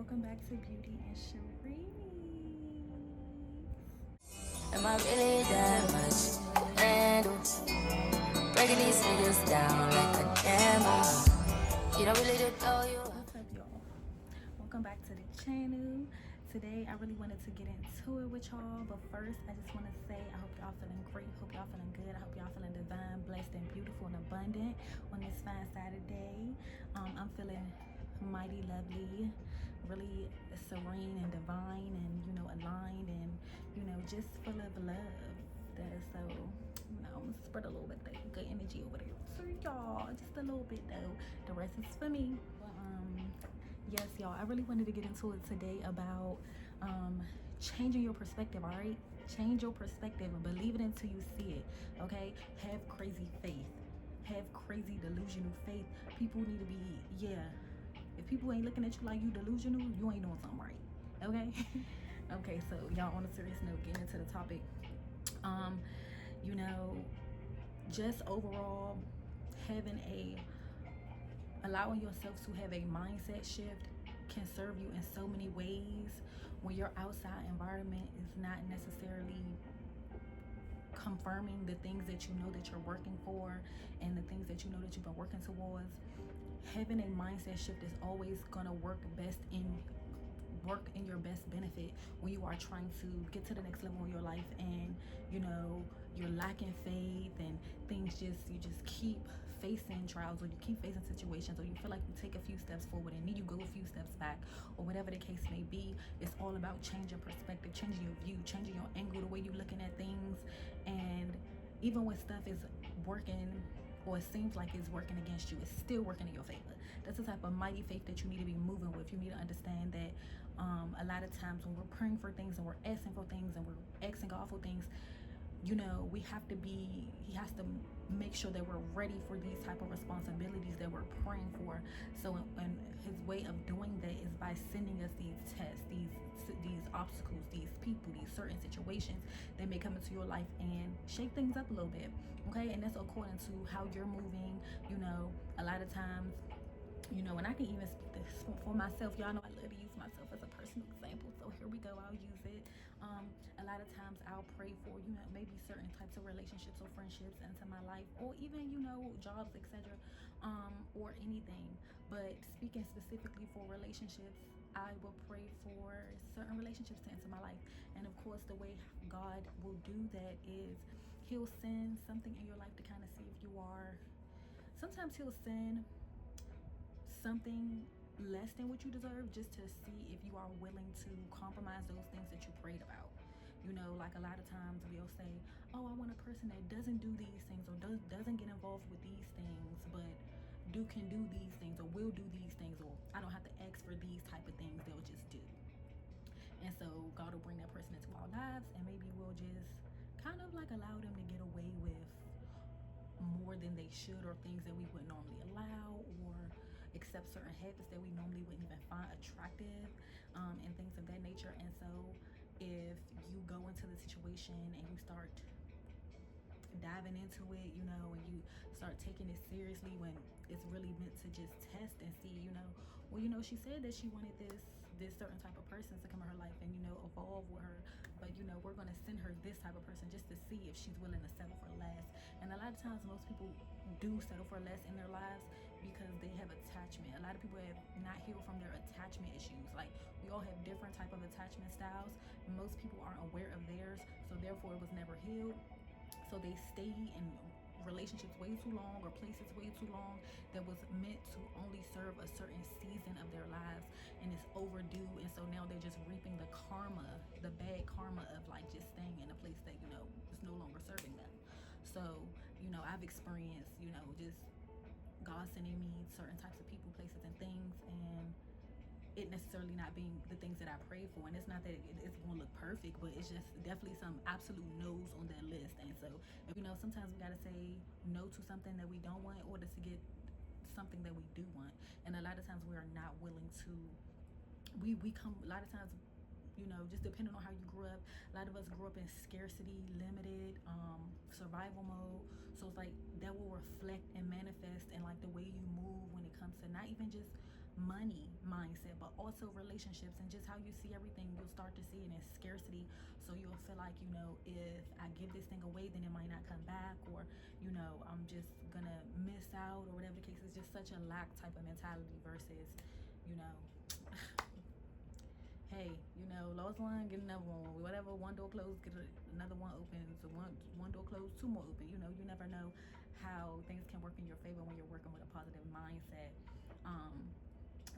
welcome back to Beauty and Cherie. Am I really that much handle? Breaking these niggas down like a camel. You don't really know you. What's up, y'all? Welcome back to the channel. Today, I really wanted to get into it with y'all, but first, I just want to say I hope y'all feeling great. Hope y'all feeling good. I hope y'all feeling divine, blessed, and beautiful and abundant on this fine Saturday. I'm feeling mighty lovely, really serene and divine, and aligned, and just full of love. So I'm gonna spread a little bit of that good energy over there for y'all, just a little bit though. The rest is for me. But yes, y'all, I really wanted to get into it today about changing your perspective. All right, change your perspective and believe it until you see it. Okay, have crazy faith, have crazy delusional faith. People need to be, if people ain't looking at you like you delusional, you ain't doing something right. Okay. Okay, so y'all, on a serious note, getting into the topic, just overall allowing yourself to have a mindset shift can serve you in so many ways when your outside environment is not necessarily confirming the things that you know that you're working for and the things that you know that you've been working towards. Having a mindset shift is always going to work in your best benefit when you are trying to get to the next level in your life, and you're lacking faith and you just keep facing trials, or you keep facing situations, or you feel like you take a few steps forward and then you go a few steps back, or whatever the case may be. It's all about changing perspective, changing your view, changing your angle, the way you're looking at things. And even when stuff is working, or it seems like it's working against you, it's still working in your favor. That's the type of mighty faith that you need to be moving with. You need to understand that a lot of times when we're praying for things and we're asking for things and we're asking God for things, he has to make sure that we're ready for these type of responsibilities that we're praying for. So, and his way of doing that is by sending us these tests, these obstacles, these people, these certain situations that may come into your life and shake things up a little bit. Okay, and that's according to how you're moving. A lot of times, and I can even speak this for myself. Y'all know I love to use myself as a personal example, so here we go, I'll use it. A lot of times I'll pray for maybe certain types of relationships or friendships into my life, or even jobs, etc., or anything. But speaking specifically for relationships, I will pray for certain relationships to enter my life. And of course, the way God will do that is he'll send something in your life to kind of see if you are. Sometimes he'll send something less than what you deserve, just to see if you are willing to compromise those things that you prayed about. Like a lot of times we'll say, oh, I want a person that doesn't do these things, or doesn't get involved with these things, but can do these things, or will do these things, or I don't have to ask for these type of things, they'll just do. And so God will bring that person into our lives, and maybe we'll just kind of like allow them to get away with more than they should, or things that we would normally allow, or accept certain habits that we normally wouldn't even find attractive, and things of that nature. And so if you go into the situation and you start diving into it, and you start taking it seriously, when it's really meant to just test and see, she said that she wanted this certain type of person to come in her life and evolve with her, but we're going to send her this type of person just to see if she's willing to settle for less. And a lot of times most people do settle for less in their lives because they have attachment. A lot of people have not healed from their attachment issues. Like, we all have different type of attachment styles. Most people aren't aware of theirs, so therefore it was never healed. So they stay in relationships way too long, or places way too long, that was meant to only serve a certain season of their lives, and it's overdue. And so now they're just reaping the bad karma of like just staying in a place that is no longer serving them. So I've experienced just God sending me certain types of people, places, and things, and it necessarily not being the things that I prayed for. And it's not that it's going to look perfect, but it's just definitely some absolute no's on that list. And so, sometimes we got to say no to something that we don't want in order to get something that we do want. And a lot of times we are not willing to, we come, a lot of times, just depending on how you grew up. A lot of us grew up in scarcity, limited, survival mode. So it's like that will reflect and manifest in like the way you move when it comes to not even just money mindset, but also relationships, and just how you see everything. You'll start to see it in scarcity, so you'll feel like, you know, if I give this thing away, then it might not come back, or, you know, I'm just gonna miss out, or whatever the case is. Just such a lack type of mentality versus, you know, hey, you know, lost one, get another one. Whatever, one door closed, get another one open. So one door closed, two more open. You know, you never know how things can work in your favor when you're working with a positive mindset.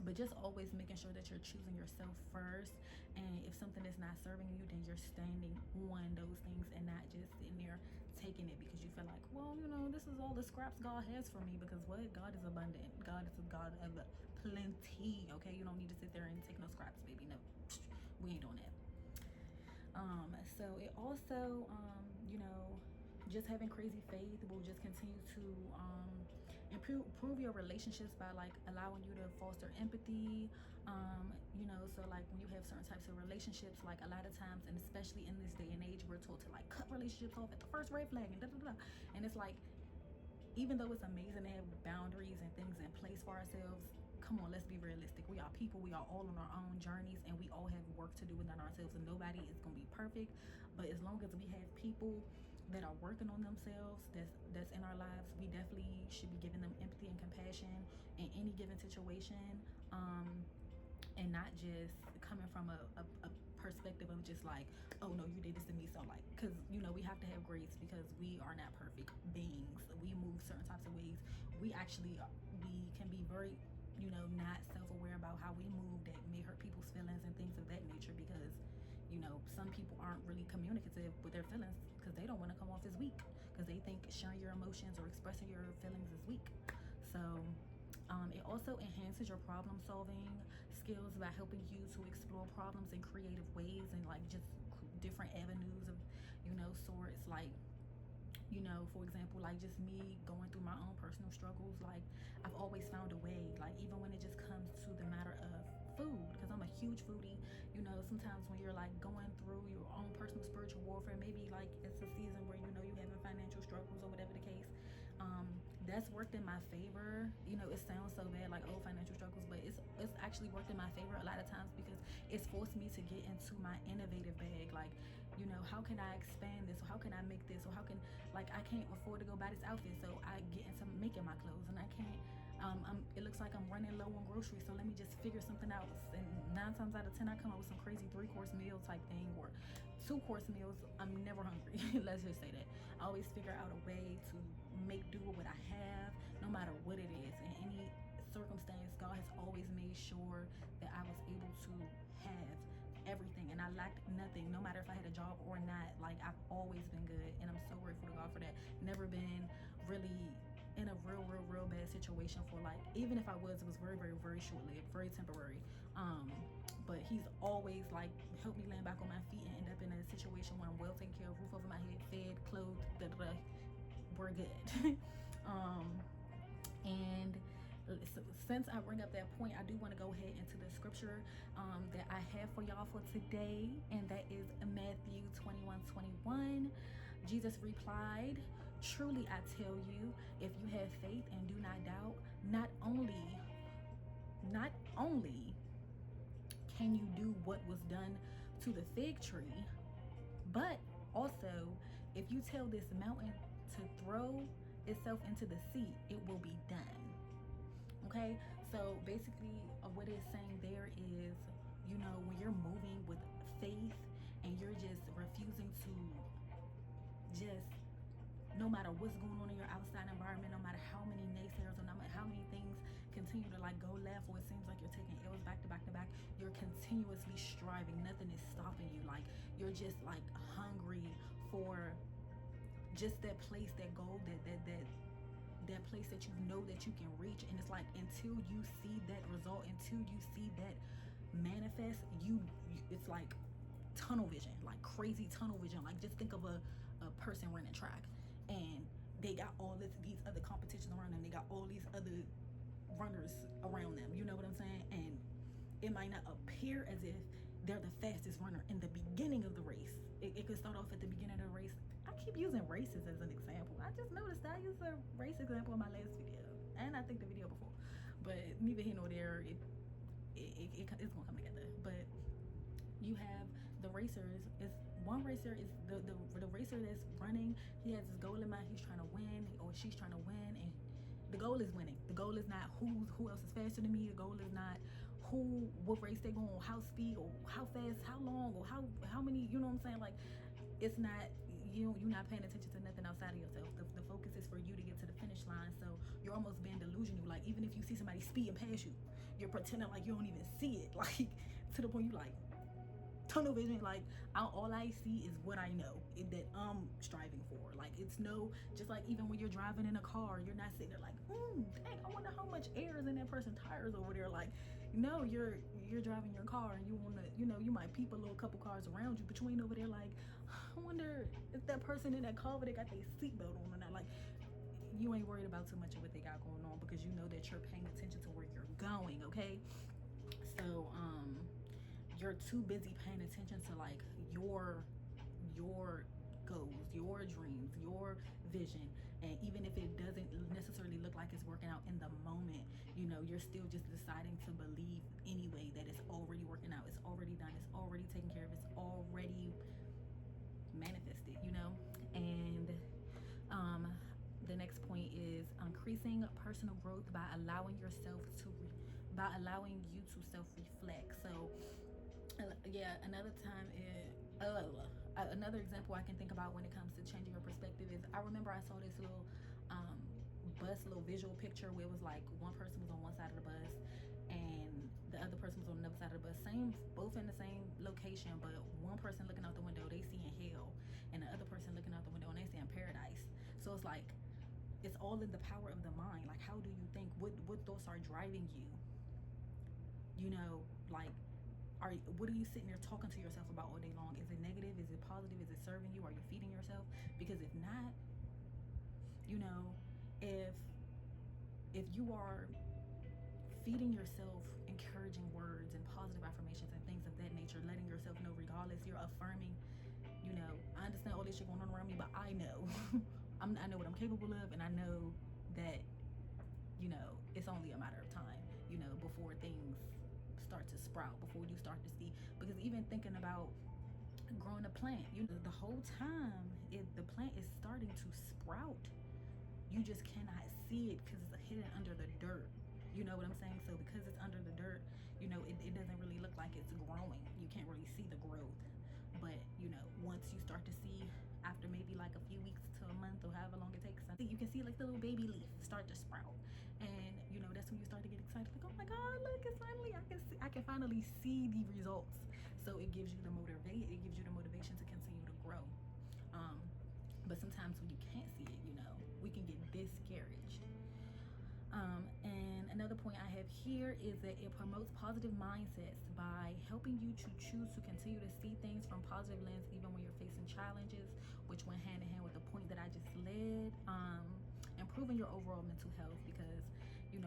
But just always making sure that you're choosing yourself first, and if something is not serving you, then you're standing on those things and not just sitting there taking it because you feel like, well, you know, this is all the scraps God has for me. Because what? God is abundant. God is a God of plenty. Okay, you don't need to sit there and take no scraps, baby. No, we ain't doing that. So it also, you know, just having crazy faith will just continue to improve your relationships by like allowing you to foster empathy. You know, so like when you have certain types of relationships, like a lot of times, and especially in this day and age, we're told to like cut relationships off at the first red flag and da da da. And it's like, even though it's amazing to have boundaries and things in place for ourselves, come on, let's be realistic. We are people. We are all on our own journeys, and we all have work to do within ourselves, and nobody is going to be perfect. But as long as we have people that are working on themselves, that's in our lives, we definitely should be giving them empathy and compassion in any given situation, and not just coming from a perspective of just like, oh no, you did this to me, so like, because, you know, we have to have grace because we are not perfect beings. We move certain types of ways. We can be very, you know, not self-aware about how we move that may hurt people's feelings and things of that nature, because, you know, some people aren't really communicative with their feelings because they don't want to come off as weak, because they think sharing your emotions or expressing your feelings is weak. So it also enhances your problem solving skills by helping you to explore problems in creative ways and like just different avenues of, you know, sorts. Like, you know, for example, like just me going through my own personal struggles, like I've always found a way, like even when it just comes to the matter of food, because I'm a huge foodie. You know, sometimes when you're like going through your own personal spiritual warfare, maybe like it's a season where, you know, you're having financial struggles or whatever the case, that's worked in my favor. You know, it sounds so bad, like, oh, financial struggles, but it's actually worked in my favor a lot of times, because it's forced me to get into my innovative bag. Like, you know, how can I expand this, or how can I make this, or how can, like, I can't afford to go buy this outfit, so I get into making my clothes, and I can't, it looks like I'm running low on groceries, so let me just figure something out. And 9 times out of 10 I come up with some crazy 3-course meal type thing, or 2-course meals. I'm never hungry. Let's just say that. I always figure out a way to make do with what I have, no matter what it is. In any circumstance, God has always made sure that I was able to have everything, and I lacked nothing, no matter if I had a job or not. Like, I've always been good, and I'm so grateful to God for that. Never been really in a real bad situation for, like, even if I was, it was very short-lived, very temporary. But he's always like helped me land back on my feet and end up in a situation where I'm well taken care of, roof over my head, fed, clothed, we're good. And since I bring up that point, I do want to go ahead into the scripture that I have for y'all for today, and that is Matthew 21:21. Jesus replied, "Truly I tell you, if you have faith and do not doubt, not only can you do what was done to the fig tree, but also if you tell this mountain to throw itself into the sea, it will be done." Okay, so basically what it's saying there is, you know, when you're moving with faith and you're just refusing to just, no matter what's going on in your outside environment, no matter how many naysayers or no matter how many things continue to like go left, or it seems like you're taking L's back to back to back, you're continuously striving. Nothing is stopping you. Like, you're just like hungry for just that place, that goal, that place that you know that you can reach. And it's like, until you see that result, until you see that manifest, it's like tunnel vision, like crazy tunnel vision. Like, just think of a person running track, and they got all these other competitions around them, they got all these other runners around them, you know what I'm saying? And it might not appear as if they're the fastest runner in the beginning of the race. It could start off at the beginning of the race. I keep using races as an example. I just noticed I used a race example in my last video, and I think the video before, but neither here nor there. it's gonna come together. But you have the racers. It's one racer is the racer that's running. He has his goal in mind. He's trying to win, or she's trying to win, and the goal is winning. The goal is not who else is faster than me. The goal is not what race they're going, how speed, or how fast, how long, or how many. You know what I'm saying? Like, it's not, you're not paying attention to nothing outside of yourself. The focus is for you to get to the finish line. So you're almost being delusional. Like, even if you see somebody speeding past you, you're pretending like you don't even see it. Like, to the point you like tunnel vision. Like, all I see is what I know that I'm striving for. Like, it's no, just like even when you're driving in a car, you're not sitting there like, dang, I wonder how much air is in that person's tires over there. Like, no, you're driving your car, and you want to, you might peep a little couple cars around you, but you ain't over there like, I wonder if that person in that car, they got their seatbelt on or not. Like, you ain't worried about too much of what they got going on, because you know that you're paying attention to where you're going. Okay, so you're too busy paying attention to like your goals, your dreams, your vision, and even if it doesn't necessarily look like it's working out in the moment, you're still just deciding to believe anyway that it's already working out, it's already done, it's already taken care of, it's already manifested. And the next point is increasing personal growth by allowing you to self-reflect. So another example I can think about when it comes to changing your perspective is, I remember I saw this little little visual picture where it was like one person was on one side of the bus and the other person was on another side of the bus, both in the same location, but one person looking out the window, they seeing hell, and the other person looking out the window and they seeing paradise. So it's like, it's all in the power of the mind. Like, how do you think? What thoughts are driving you? Like, what are you sitting there talking to yourself about all day long? Is it negative? Is it positive? Is it serving you? Are you feeding yourself? Because if not, if you are feeding yourself encouraging words and positive affirmations and things of that nature, letting yourself know regardless, you're affirming, I understand all this shit going on around me, but I know I know what I'm capable of, and I know that it's only a matter of time, before things start to sprout, before you start to see. Because even thinking about growing a plant, the whole time the plant is starting to sprout, you just cannot see it because it's hidden under the dirt. You know what I'm saying? So because it's under the dirt, it doesn't really look like it's growing. You can't really see the growth. But once you start to see, after maybe like a few weeks to a month or however long it takes, you can see like the little baby leaf start to sprout, and that's when you start to get excited, like, oh my god, look, it's finally, I can finally see the results. So it gives you the motivation to continue to grow. But sometimes when you can't see it, we can get discouraged. And another point I have here is that it promotes positive mindsets by helping you to choose to continue to see things from positive lens even when you're facing challenges, which went hand in hand with the point that I just led. Improving your overall mental health, because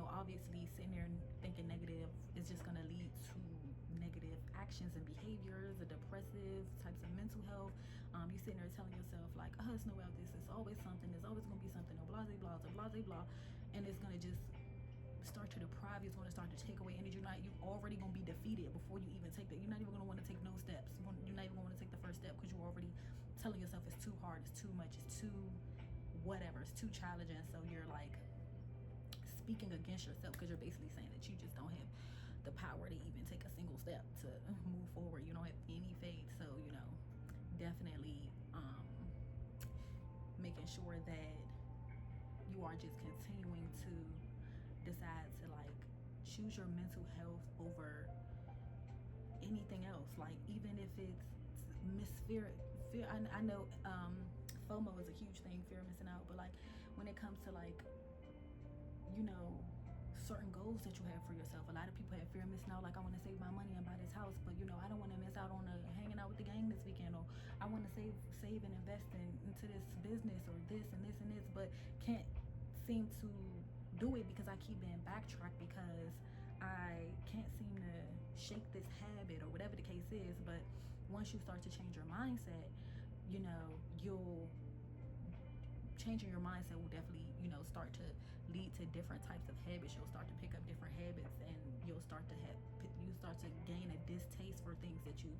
obviously sitting there and thinking negative is just going to lead to negative actions and behaviors, the depressive types of mental health. You sitting there telling yourself like, oh, it's no way out this, it's always something, there's always going to be something, or blah blah blah blah blah, and it's going to just start to deprive you. It's going to start to take away energy. You're already going to be defeated before you even take that. You're not even going to want to take no steps. You're not even going to want to take the first step, because you're already telling yourself it's too hard, it's too much, it's too whatever, it's too challenging. So you're like speaking against yourself, because you're basically saying that you just don't have the power to even take a single step to move forward. You don't have any faith. So definitely making sure that you are just continuing to decide to like choose your mental health over anything else. Like, even if it's fear, I know FOMO is a huge thing, fear of missing out, but like when it comes to like certain goals that you have for yourself, a lot of people have fear of missing out. Like, I want to save my money and buy this house, but I don't want to miss out on hanging out with the gang this weekend, or I want to save and invest into this business, or this and this and this, but can't seem to do it because I keep being backtracked, because I can't seem to shake this habit, or whatever the case is. But once you start to change your mindset, you'll changing your mindset will definitely start to lead to different types of habits. You'll start to pick up different habits, and you'll start start to gain a distaste for things that you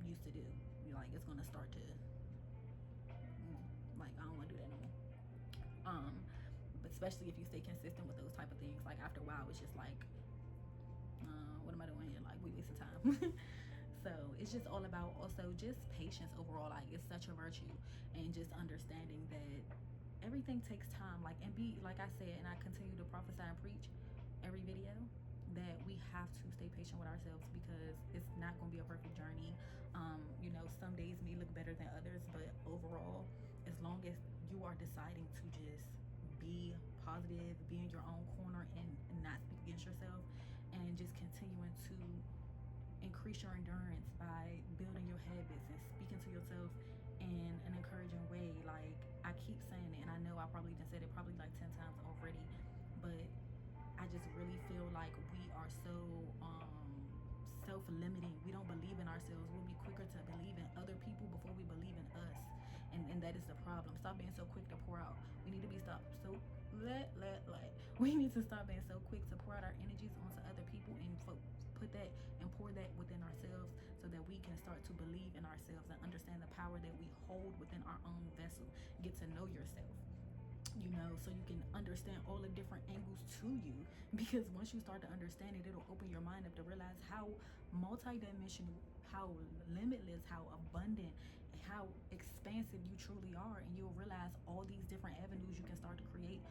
used to do. You're like, it's gonna start to like, I don't want to do that no more. But especially if you stay consistent with those type of things, like after a while it's just like, what am I doing here? Like, we wasting time. So it's just all about also just patience overall. Like, it's such a virtue, and just understanding that everything takes time. Like, and be like I said, and I continue to prophesy and preach every video, that we have to stay patient with ourselves, because it's not going to be a perfect journey. You know, some days may look better than others, but overall, as long as you are deciding to just be positive, be in your own corner, and not speak against yourself, and just continuing to increase your endurance by building your habits and speaking to yourself in an encouraging way. Like, I keep saying it, and I know I probably done said it probably like 10 times already, but I just really feel like we are so self-limiting. We don't believe in ourselves. We'll be quicker to believe in other people before we believe in us, and that is the problem. Stop being so quick to pour out. We need to be we need to stop being so quick to pour out our energies onto other people, and put that and pour that within ourselves, so that we can start to believe in ourselves and understand the power that we hold within our own vessel. Get to know yourself, you know, so you can understand all the different angles to you, because once you start to understand it, it'll open your mind up to realize how multidimensional, how limitless, how abundant, how expansive you truly are. And you'll realize all these different avenues you can start to create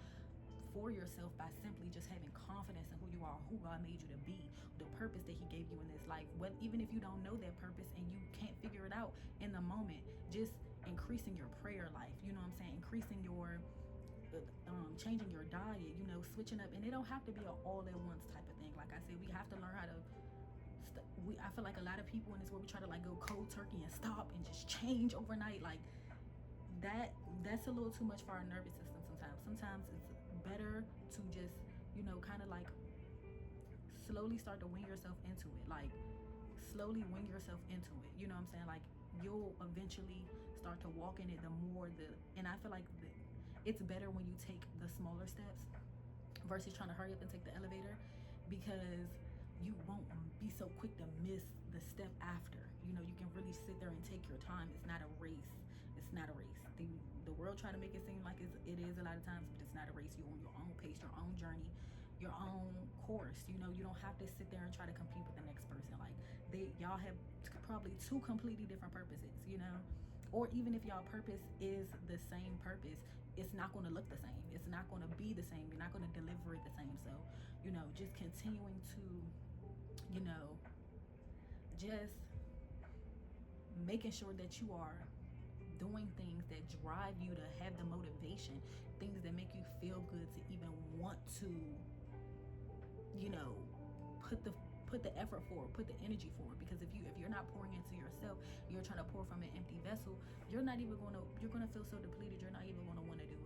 for yourself by simply just having confidence in who you are, who God made you to be, the purpose that he gave you in this life. Well, even if you don't know that purpose and you can't figure it out in the moment, just increasing your prayer life, you know what I'm saying, increasing your changing your diet, you know, switching up. And it don't have to be an all at once type of thing. Like I said, we have to learn how to I feel like a lot of people in this world, we try to like go cold turkey and stop and just change overnight. Like, that's a little too much for our nervous system. Sometimes it's better to just, you know, kind of like slowly start to wing yourself into it. Like, slowly wing yourself into it, you know what I'm saying? Like, you'll eventually start to walk in it and I feel like it's better when you take the smaller steps versus trying to hurry up and take the elevator, because you won't be so quick to miss the step after. You know, you can really sit there and take your time. It's not a race. It's not a race. The world try to make it seem like it is a lot of times, but it's not a race. You're on your own pace, your own journey, your own course. You know, you don't have to sit there and try to compete with the next person. Like, y'all have probably two completely different purposes, you know? Or even if y'all purpose is the same purpose, it's not going to look the same. It's not going to be the same. You're not going to deliver it the same. So, you know, just continuing to, you know, just making sure that you are doing things that drive you to have the motivation, things that make you feel good to even want to, you know, put the effort forward, put the energy forward. Because if you're not pouring into yourself, you're trying to pour from an empty vessel, you're gonna feel so depleted, you're not even gonna want to do it.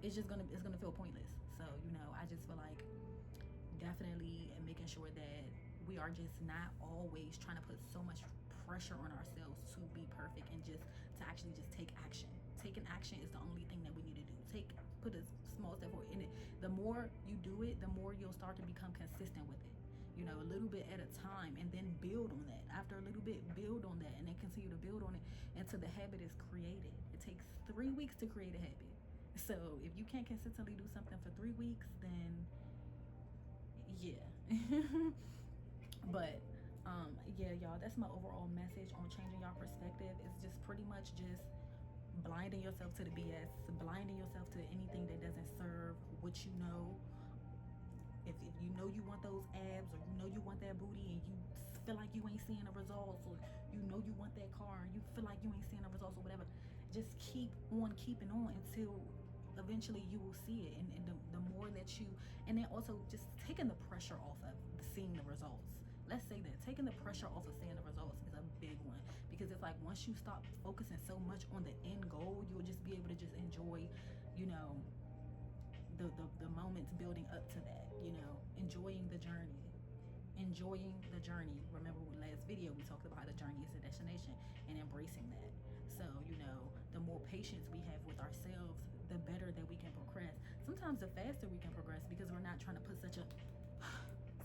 It's gonna feel pointless. So, you know, I just feel like definitely making sure that we are just not always trying to put so much pressure on ourselves to be perfect, and just to actually just take action. Taking action is the only thing that we need to do. Put a small step forward in it. The more you do it, the more you'll start to become consistent with it. You know, a little bit at a time, and then build on that. After a little bit, build on that, and then continue to build on it until the habit is created. It takes 3 weeks to create a habit. So if you can't consistently do something for 3 weeks, then yeah. But yeah, y'all, that's my overall message on changing y'all perspective. It's just pretty much just blinding yourself to the BS, blinding yourself to anything that doesn't serve what you know. If you know you want those abs, or you know you want that booty, and you feel like you ain't seeing the results, or you know you want that car and you feel like you ain't seeing the results, or whatever, just keep on keeping on until eventually you will see it. And the more that you, and then also just taking the pressure off of seeing the results. Let's say that taking the pressure off of seeing the results is a big one, because it's like once you stop focusing so much on the end goal, you'll just be able to just enjoy, you know, the moments building up to that, you know, enjoying the journey. Remember, last video we talked about how the journey is the destination, and embracing that. So, you know, the more patience we have with ourselves, the better that we can progress. Sometimes the faster we can progress, because we're not trying to put such a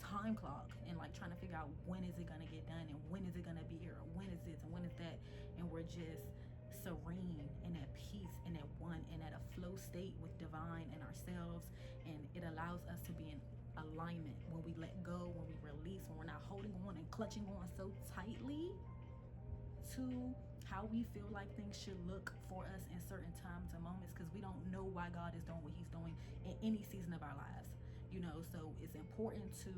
time clock and like trying to figure out when is it gonna get done and when is it gonna be here, or when is this and when is that, and we're just serene and at peace and at one and at a flow state with divine and ourselves. And it allows us to be in alignment when we let go, when we release, when we're not holding on and clutching on so tightly to how we feel like things should look for us in certain times and moments, because we don't know why God is doing what he's doing in any season of our lives, you know. So it's important to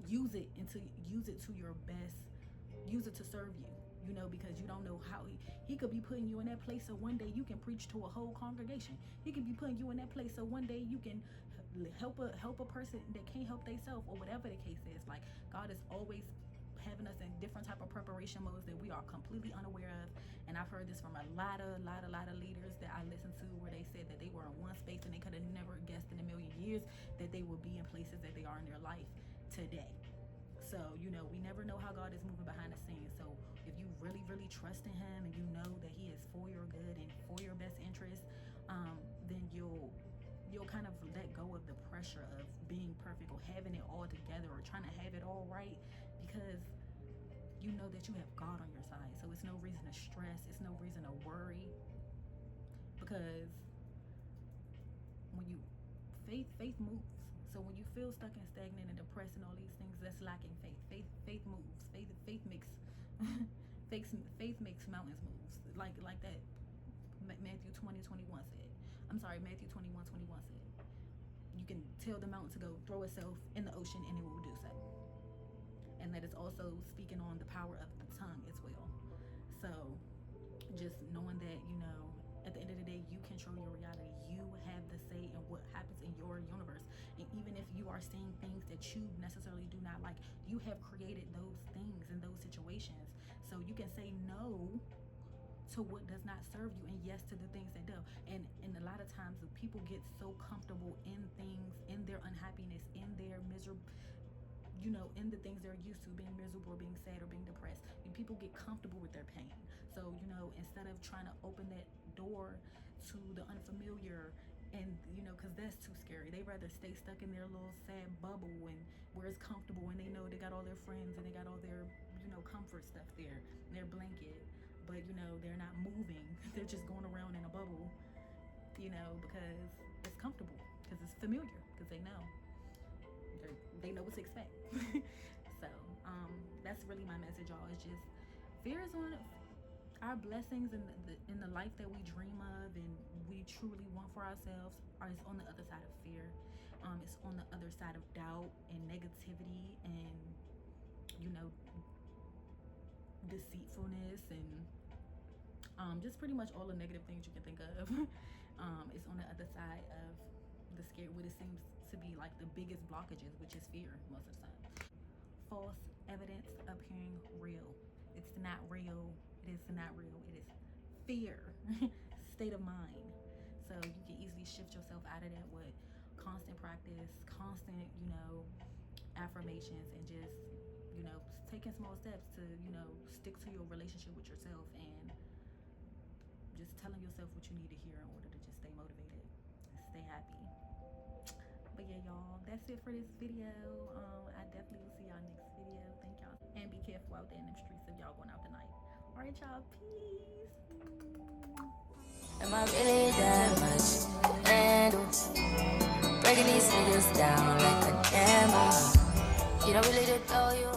use it to your best, use it to serve you, you know, because you don't know how he could be putting you in that place so one day you can preach to a whole congregation. He could be putting you in that place so one day you can help a person that can't help themselves, or whatever the case is. Like, God is always having us in different type of preparation modes that we are completely unaware of. And I've heard this from a lot of leaders that I listened to, where they said that they were in one space and they could have never guessed in a million years that they would be in places that they are in their life today. So, you know, we never know how God is moving behind the scenes. So if you really trust in him, and you know that he is for your good and for your best interest, then you'll kind of let go of the pressure of being perfect or having it all together or trying to have it all right, because you know that you have God on your side. So it's no reason to stress, it's no reason to worry, because when you faith moves. So when you feel stuck and stagnant and depressed and all these things, that's lacking faith. Faith moves. Faith makes faith makes mountains moves. Like that Matthew 20:21 said. I'm sorry, Matthew 21:21 said. You can tell the mountain to go throw itself in the ocean and it will do so. And that is also speaking on the power of the tongue as well. So just knowing that, you know, at the end of the day, you control your reality. You have the say in what happens in your universe. And even if you are seeing things that you necessarily do not like, you have created those things in those situations. So you can say no to what does not serve you and yes to the things that do. And a lot of times people get so comfortable in things, in their unhappiness, in their miserable, you know, in the things they're used to, being miserable or being sad or being depressed. And people get comfortable with their pain. So, you know, instead of trying to open that door to the unfamiliar, and, you know, because that's too scary, they rather stay stuck in their little sad bubble and where it's comfortable, and they know they got all their friends and they got all their, you know, comfort stuff there, their blanket. But, you know, they're not moving. They're just going around in a bubble, you know, because it's comfortable, because it's familiar, because they know. They know what to expect. So that's really my message, y'all. It's just, fear is on our blessings in the life that we dream of and we truly want for ourselves. Is on the other side of fear. It's on the other side of doubt and negativity and, you know, deceitfulness and just pretty much all the negative things you can think of. It's on the other side of the scare, what it seems to be like the biggest blockages, which is fear most of the time. False evidence appearing real. It's not real. It is not real. It is fear. State of mind. So you can easily shift yourself out of that with constant practice, constant, you know, affirmations, and just, you know, taking small steps to, you know, stick to your relationship with yourself and just telling yourself what you need to hear in order to just stay motivated and stay happy. But yeah, y'all, that's it for this video. I definitely will see y'all next video. Thank y'all. And be careful out there in the streets if y'all going out tonight. All right, y'all. Peace. Am I really that much? And breaking these niggas down like a hammer. You don't really know you.